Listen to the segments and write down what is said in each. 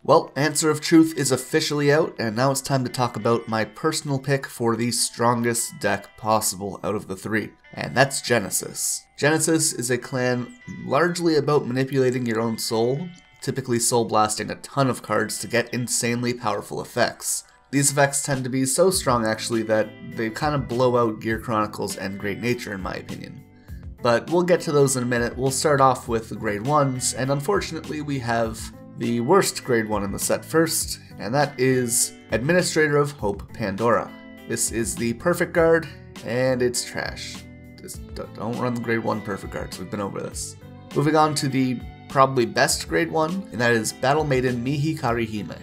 Well, Answer of Truth is officially out, and now it's time to talk about my personal pick for the strongest deck possible out of the three, and that's Genesis. Genesis is a clan largely about manipulating your own soul, typically soul blasting a ton of cards to get insanely powerful effects. These effects tend to be so strong actually that they kind of blow out Gear Chronicles and Great Nature in my opinion. But we'll get to those in a minute. We'll start off with the grade 1s, and unfortunately we have the worst grade 1 in the set first, and that is Administrator of Hope Pandora. This is the perfect guard, and it's trash. Just don't run the grade 1 perfect guards, we've been over this. Moving on to the probably best grade 1, and that is Battle Maiden MIHIKARIHIME.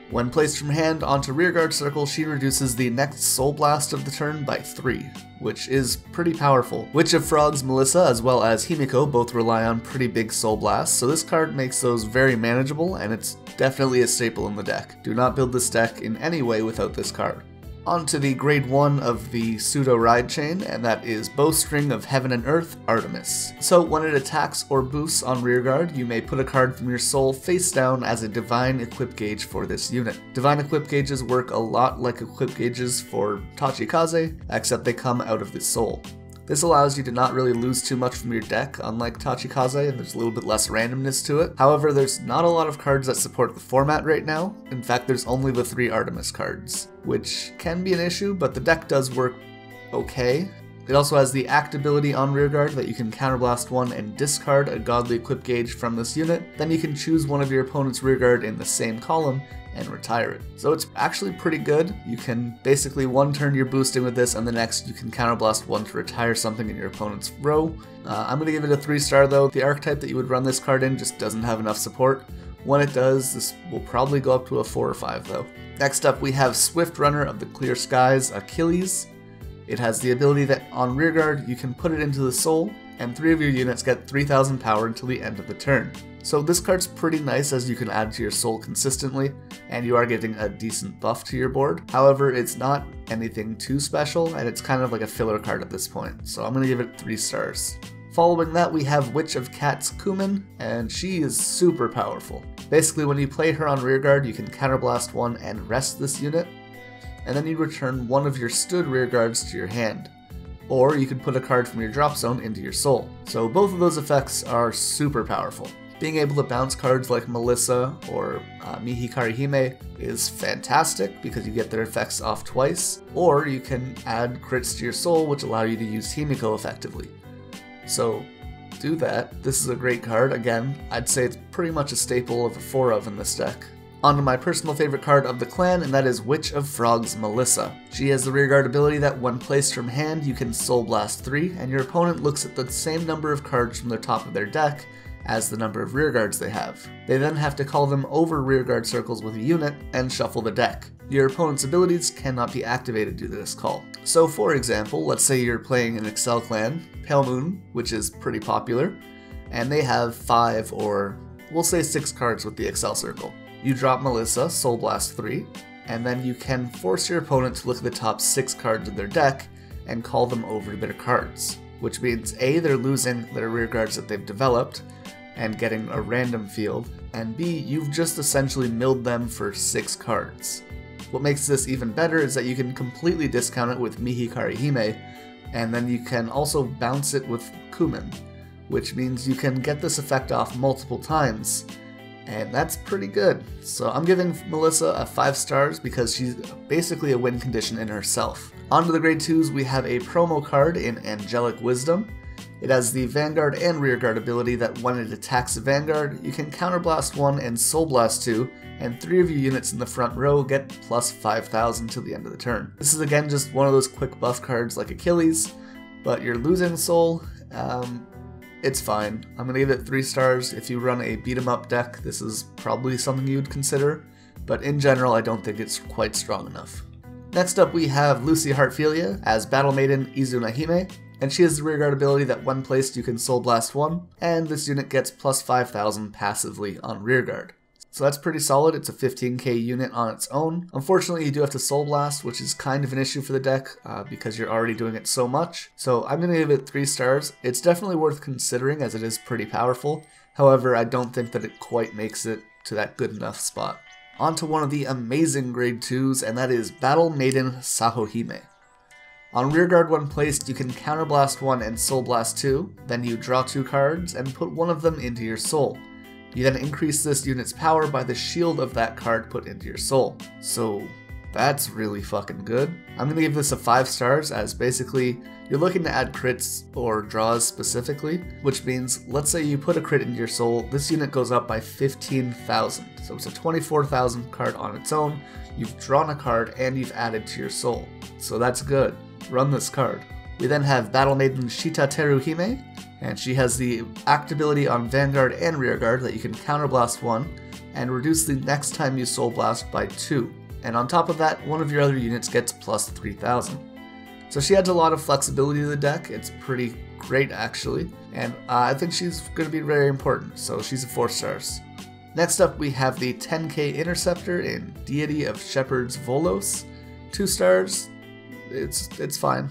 When placed from hand onto rearguard circle, she reduces the next Soul Blast of the turn by 3, which is pretty powerful. Witch of Frogs Melissa as well as Himiko both rely on pretty big Soul Blasts, so this card makes those very manageable, and it's definitely a staple in the deck. Do not build this deck in any way without this card. On to the grade 1 of the pseudo ride chain, and that is Bowstring of Heaven and Earth, Artemis. So when it attacks or boosts on rearguard, you may put a card from your soul face down as a divine equip gauge for this unit. Divine equip gauges work a lot like equip gauges for Tachikaze, except they come out of the soul. This allows you to not really lose too much from your deck, unlike Tachikaze, and there's a little bit less randomness to it. However, there's not a lot of cards that support the format right now. In fact, there's only the 3 Artemis cards, which can be an issue, but the deck does work okay. It also has the Act ability on rearguard that you can counterblast one and discard a godly equip gauge from this unit. Then you can choose one of your opponent's rearguard in the same column and retire it. So it's actually pretty good. You can basically one turn you're boosting with this, and the next you can counterblast one to retire something in your opponent's row. I'm going to give it a 3-star though. The archetype that you would run this card in just doesn't have enough support. When it does, this will probably go up to a 4 or 5 though. Next up we have Swift Runner of the Clear Skies, Achilles. It has the ability that on rearguard you can put it into the soul, and 3 of your units get 3000 power until the end of the turn. So this card's pretty nice as you can add to your soul consistently, and you are getting a decent buff to your board. However, it's not anything too special, and it's kind of like a filler card at this point, so I'm going to give it 3 stars. Following that we have Witch of Cats CUMIN, and she is super powerful. Basically when you play her on rearguard, you can counterblast one and rest this unit, and then you return one of your stood rearguards to your hand. Or you can put a card from your drop zone into your soul. So both of those effects are super powerful. Being able to bounce cards like Melissa or MIHIKARIHIME is fantastic because you get their effects off twice, or you can add crits to your soul which allow you to use Himiko effectively. So do that. This is a great card. Again, I'd say it's pretty much a staple of a 4 of in this deck. On to my personal favorite card of the clan, and that is Witch of Frogs Melissa. She has the rearguard ability that when placed from hand you can Soul Blast 3, and your opponent looks at the same number of cards from the top of their deck as the number of rearguards they have. They then have to call them over rearguard circles with a unit and shuffle the deck. Your opponent's abilities cannot be activated due to this call. So for example, let's say you're playing an Excel clan, Pale Moon, which is pretty popular, and they have 5 or we'll say 6 cards with the Excel circle. You drop Melissa, Soul Blast 3, and then you can force your opponent to look at the top 6 cards of their deck and call them over to their cards, which means A, they're losing their rearguards that they've developed and getting a random field, and B, you've just essentially milled them for 6 cards. What makes this even better is that you can completely discount it with MIHIKARIHIME, and then you can also bounce it with CUMIN, which means you can get this effect off multiple times, and that's pretty good. So I'm giving Melissa a 5 stars because she's basically a win condition in herself. On to the grade 2s, we have a promo card in Angelic Wisdom. It has the Vanguard and Rearguard ability that when it attacks a Vanguard, you can counterblast 1 and Soul Blast 2, and 3 of your units in the front row get plus 5,000 till the end of the turn. This is again just one of those quick buff cards like Achilles, but you're losing soul. It's fine. I'm gonna give it 3 stars. If you run a beat 'em up deck, this is probably something you'd consider, but in general I don't think it's quite strong enough. Next up we have Lucy Heartfilia as Battle Maiden IZUNAHIME, and she has the rearguard ability that when placed you can Soul Blast 1, and this unit gets plus 5,000 passively on rearguard. So that's pretty solid. It's a 15k unit on its own. Unfortunately, you do have to Soul Blast, which is kind of an issue for the deck because you're already doing it so much. So I'm going to give it 3 stars. It's definitely worth considering as it is pretty powerful. However, I don't think that it quite makes it to that good enough spot. On to one of the amazing grade 2s, and that is Battle Maiden SAHOHIME. On rearguard when placed, you can counterblast 1 and soul blast 2, then you draw 2 cards and put one of them into your soul. You then increase this unit's power by the shield of that card put into your soul. So that's really fucking good. I'm gonna give this a 5 stars, as basically you're looking to add crits or draws specifically, which means let's say you put a crit into your soul, this unit goes up by 15,000. So it's a 24,000 card on its own. You've drawn a card and you've added to your soul. So that's good. Run this card. We then have Battle Maiden SHITATERUHIME, and she has the act ability on Vanguard and Rearguard that you can counterblast 1 and reduce the next time you soul blast by 2. And on top of that, one of your other units gets plus 3,000. So she adds a lot of flexibility to the deck. It's pretty great actually, and I think she's going to be very important, so she's a 4 stars. Next up we have the 10k Interceptor in Deity of Shepherds VOLOS. 2 stars, it's fine.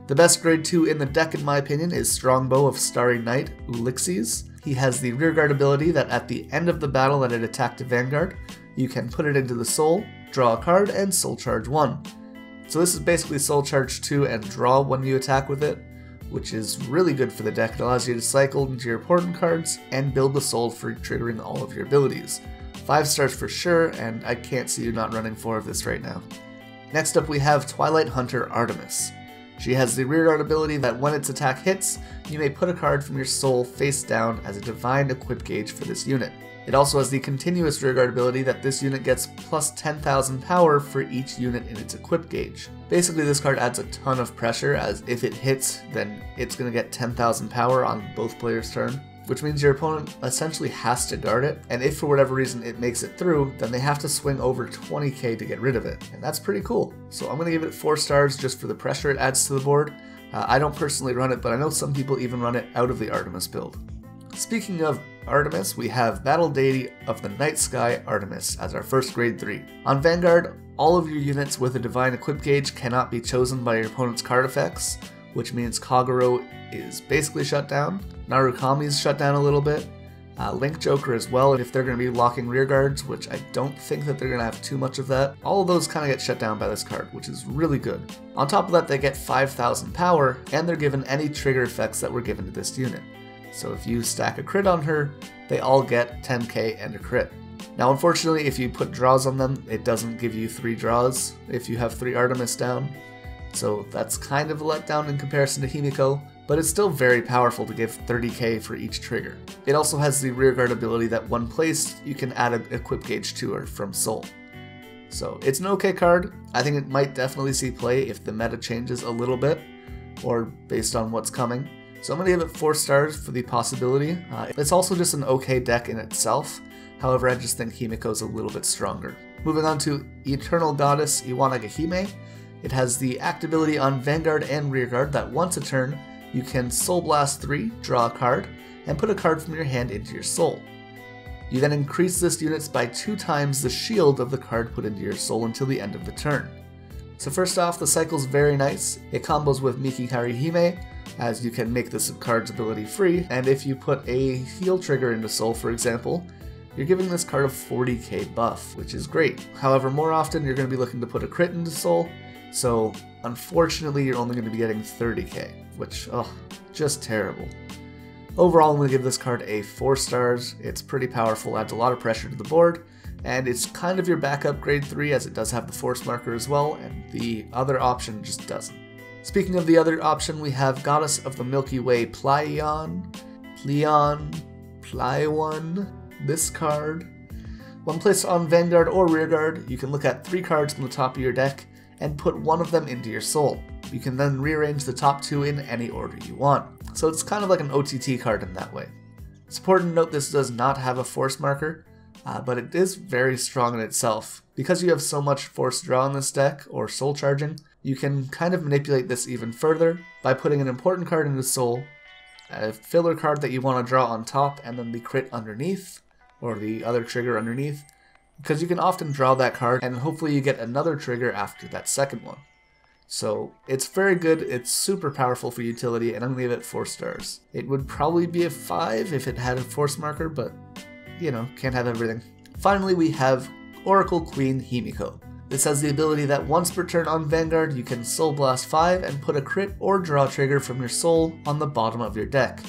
The best grade 2 in the deck in my opinion is Strongbow of Starry Knight ULIXESO. He has the rearguard ability that at the end of the battle that it attacked a Vanguard, you can put it into the soul, draw a card, and soul charge 1. So this is basically soul charge 2 and draw when you attack with it, which is really good for the deck. It allows you to cycle into your important cards and build the soul for triggering all of your abilities. 5 stars for sure, and I can't see you not running 4 of this right now. Next up we have Twilight Hunter Artemis. She has the rearguard ability that when its attack hits, you may put a card from your soul face down as a divine equip gauge for this unit. It also has the continuous rearguard ability that this unit gets plus 10,000 power for each unit in its equip gauge. Basically this card adds a ton of pressure, as if it hits then it's going to get 10,000 power on both players' turn, which means your opponent essentially has to guard it, and if for whatever reason it makes it through, then they have to swing over 20k to get rid of it, and that's pretty cool. So I'm going to give it 4 stars just for the pressure it adds to the board. I don't personally run it, but I know some people even run it out of the Artemis build. Speaking of Artemis, we have Battle Deity of the Night Sky Artemis as our first grade 3. On Vanguard, all of your units with a divine equip gauge cannot be chosen by your opponent's card effects, which means Kagero is basically shut down, Narukami's shut down a little bit, Link Joker as well if they're going to be locking rearguards, which I don't think that they're going to have too much of that. All of those kind of get shut down by this card, which is really good. On top of that, they get 5,000 power, and they're given any trigger effects that were given to this unit. So if you stack a crit on her, they all get 10k and a crit. Now unfortunately, if you put draws on them, it doesn't give you 3 draws if you have 3 Artemis down. So that's kind of a letdown in comparison to Himiko, but it's still very powerful to give 30k for each trigger. It also has the rearguard ability that when placed, you can add an equip gauge to her from soul. So it's an okay card. I think it might definitely see play if the meta changes a little bit, or based on what's coming. So I'm going to give it 4 stars for the possibility. It's also just an okay deck in itself, however I just think Himiko's a little bit stronger. Moving on to Eternal Goddess IWANAGAHIME. It has the act ability on Vanguard and Rearguard that once a turn, you can Soul Blast 3, draw a card, and put a card from your hand into your soul. You then increase this unit's by 2 times the shield of the card put into your soul until the end of the turn. So first off, the cycle's very nice. It combos with MIHIKARIHIME, as you can make this card's ability free, and if you put a heal trigger into soul, for example, you're giving this card a 40k buff, which is great. However, more often you're going to be looking to put a crit into soul, so unfortunately you're only going to be getting 30k, which, just terrible. Overall, I'm going to give this card a 4 stars. It's pretty powerful, adds a lot of pressure to the board, and it's kind of your backup grade 3 as it does have the force marker as well, and the other option just doesn't. Speaking of the other option, we have Goddess of the Milky Way PLEIONE. This card. When placed on Vanguard or Rearguard, you can look at 3 cards from the top of your deck and put one of them into your soul. You can then rearrange the top 2 in any order you want. So it's kind of like an OTT card in that way. It's important to note this does not have a force marker, but it is very strong in itself. Because you have so much force draw in this deck, or soul charging, you can kind of manipulate this even further by putting an important card into soul, a filler card that you want to draw on top, and then the crit underneath, or the other trigger underneath, because you can often draw that card and hopefully you get another trigger after that second one. So it's very good, it's super powerful for utility, and I'm going to give it 4 stars. It would probably be a 5 if it had a force marker, but you know, can't have everything. Finally, we have Oracle Queen Himiko. This has the ability that once per turn on Vanguard, you can Soul Blast 5 and put a crit or draw trigger from your soul on the bottom of your deck.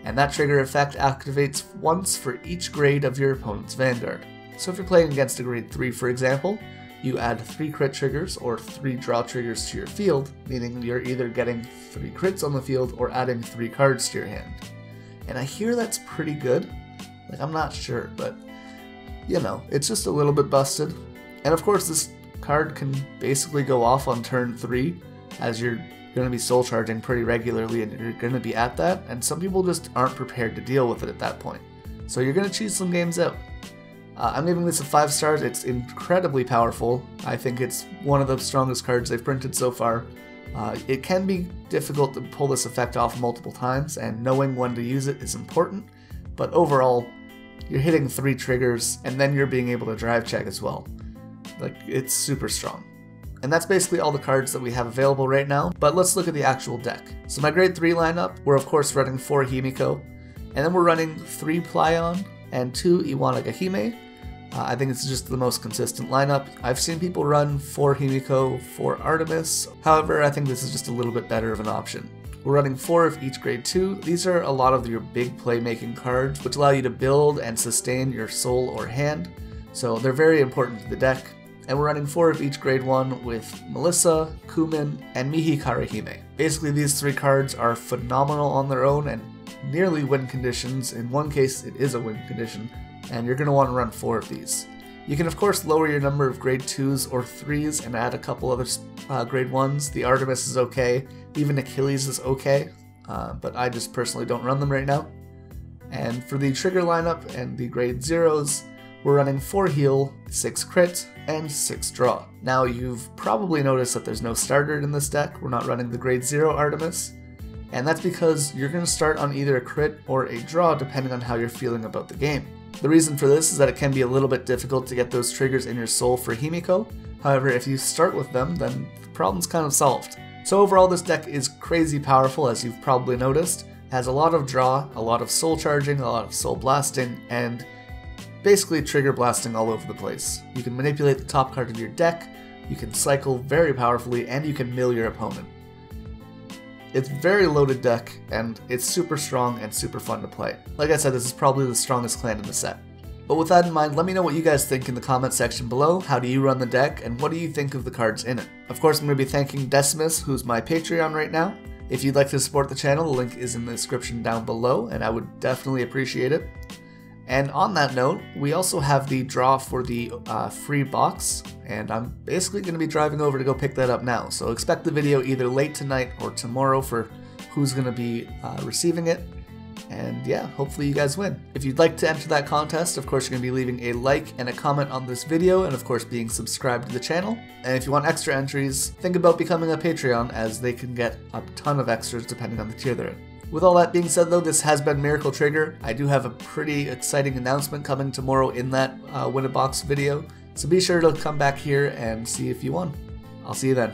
And that trigger effect activates once for each grade of your opponent's Vanguard. So if you're playing against a grade 3 for example, you add 3 crit triggers or 3 draw triggers to your field, meaning you're either getting 3 crits on the field or adding 3 cards to your hand. And I hear that's pretty good. Like, I'm not sure, but you know, it's just a little bit busted. And of course this card can basically go off on turn 3 as you're going to be soul charging pretty regularly and you're going to be at that, and some people just aren't prepared to deal with it at that point. So you're going to cheese some games out. I'm giving this a 5 stars. It's incredibly powerful. I think it's one of the strongest cards they've printed so far. It can be difficult to pull this effect off multiple times, and knowing when to use it is important, but overall, you're hitting 3 triggers and then you're being able to drive check as well. Like, it's super strong. And that's basically all the cards that we have available right now, but let's look at the actual deck. So my grade 3 lineup, we're of course running 4 Himiko, and then we're running 3 PLEIONE and 2 IWANAGAHIME. I think it's just the most consistent lineup. I've seen people run 4 Himiko, 4 Artemis, however I think this is just a little bit better of an option. We're running 4 of each grade 2. These are a lot of your big playmaking cards, which allow you to build and sustain your soul or hand, so they're very important to the deck. And we're running 4 of each grade 1 with Melissa, CUMIN, and MIHIKARIHIME. Basically these 3 cards are phenomenal on their own and nearly win conditions. In one case it is a win condition, and you're going to want to run 4 of these. You can of course lower your number of grade 2s or 3s and add a couple other grade 1s. The Artemis is okay, even Achilles is okay, but I just personally don't run them right now. And for the trigger lineup and the grade 0s, we're running 4 heal, 6 crit, and 6 draw. Now you've probably noticed that there's no starter in this deck. We're not running the grade 0 Artemis, and that's because you're going to start on either a crit or a draw depending on how you're feeling about the game. The reason for this is that it can be a little bit difficult to get those triggers in your soul for Himiko. However, if you start with them, then the problem's kind of solved. So overall this deck is crazy powerful, as you've probably noticed. It has a lot of draw, a lot of soul charging, a lot of soul blasting, and basically trigger blasting all over the place. You can manipulate the top card of your deck, you can cycle very powerfully, and you can mill your opponent. It's a very loaded deck, and it's super strong and super fun to play. Like I said, this is probably the strongest clan in the set. But with that in mind, let me know what you guys think in the comment section below. How do you run the deck, and what do you think of the cards in it? Of course, I'm going to be thanking Decimus, who's my Patreon right now. If you'd like to support the channel, the link is in the description down below, and I would definitely appreciate it. And on that note, we also have the draw for the free box, and I'm basically going to be driving over to go pick that up now. So expect the video either late tonight or tomorrow for who's going to be receiving it. And yeah, hopefully you guys win. If you'd like to enter that contest, of course you're going to be leaving a like and a comment on this video, and of course being subscribed to the channel. And if you want extra entries, think about becoming a Patreon, as they can get a ton of extras depending on the tier they're in. With all that being said though, this has been Miracle Trigger. I do have a pretty exciting announcement coming tomorrow in that Win a Box video, so be sure to come back here and see if you won. I'll see you then.